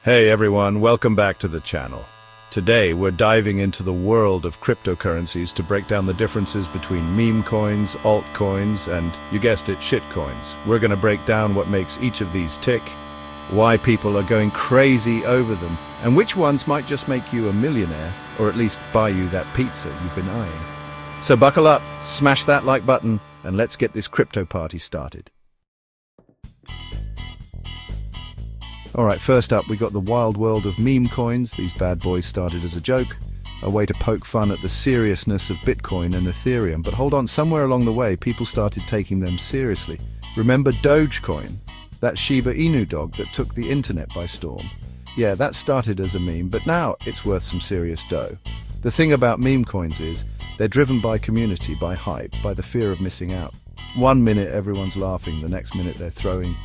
Hey everyone, welcome back to the channel. Today we're diving into the world of cryptocurrencies to break down the differences between memecoins, altcoins, and, you guessed it, shitcoins. We're going to break down what makes each of these tick, why people are going crazy over them, and which ones might just make you a millionaire, or at least buy you that pizza you've been eyeing. So buckle up, smash that like button, and let's get this crypto party started. Alright, first up we got the wild world of meme coins. These bad boys started as a joke, a way to poke fun at the seriousness of Bitcoin and Ethereum. But hold on, somewhere along the way people started taking them seriously. Remember Dogecoin? That Shiba Inu dog that took the internet by storm? Yeah, that started as a meme, but now it's worth some serious dough. The thing about meme coins is, they're driven by community, by hype, by the fear of missing out. One minute everyone's laughing, the next minute they're throwing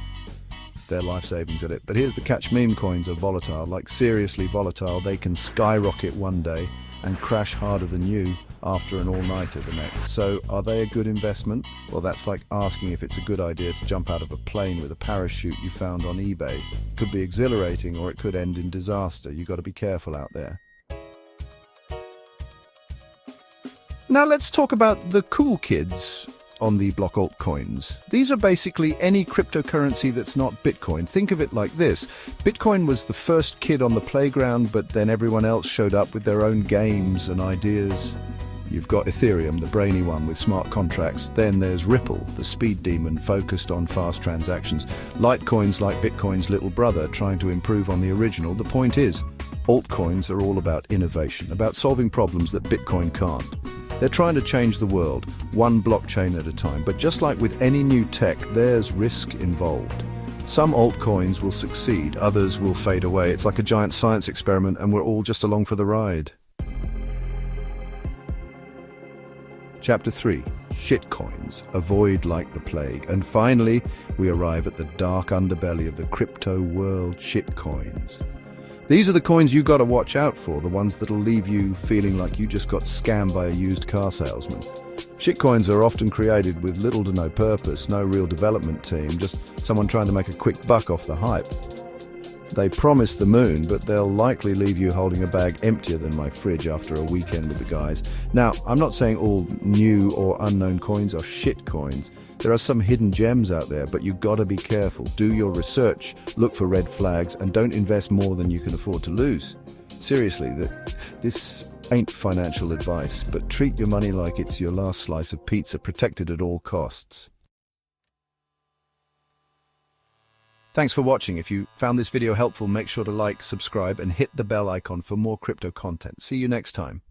their life savings at it. But here's the catch: meme coins are volatile, like seriously volatile. They can skyrocket one day and crash harder than you after an all-nighter the next. So are they a good investment? Well, that's like asking if it's a good idea to jump out of a plane with a parachute you found on eBay. It could be exhilarating or it could end in disaster. You've got to be careful out there. Now let's talk about the cool kids on the block altcoins. These are basically any cryptocurrency that's not Bitcoin. Think of it like this. Bitcoin was the first kid on the playground, but then everyone else showed up with their own games and ideas. You've got Ethereum, the brainy one with smart contracts. Then there's Ripple, the speed demon focused on fast transactions. Litecoins like Bitcoin's little brother, trying to improve on the original. The point is, altcoins are all about innovation, about solving problems that Bitcoin can't. They're trying to change the world, one blockchain at a time. But just like with any new tech, there's risk involved. Some altcoins will succeed, others will fade away. It's like a giant science experiment, and we're all just along for the ride. Chapter 3. Shitcoins. Avoid like the plague. And finally, we arrive at the dark underbelly of the crypto world: shitcoins. These are the coins you got to watch out for, the ones that'll leave you feeling like you just got scammed by a used car salesman. Shitcoins are often created with little to no purpose, no real development team, just someone trying to make a quick buck off the hype. They promise the moon, but they'll likely leave you holding a bag emptier than my fridge after a weekend with the guys. Now, I'm not saying all new or unknown coins are shitcoins. There are some hidden gems out there, but you've got to be careful. Do your research, look for red flags, and don't invest more than you can afford to lose. Seriously, this ain't financial advice, but treat your money like it's your last slice of pizza, protected at all costs. Thanks for watching. If you found this video helpful, make sure to like, subscribe, and hit the bell icon for more crypto content. See you next time.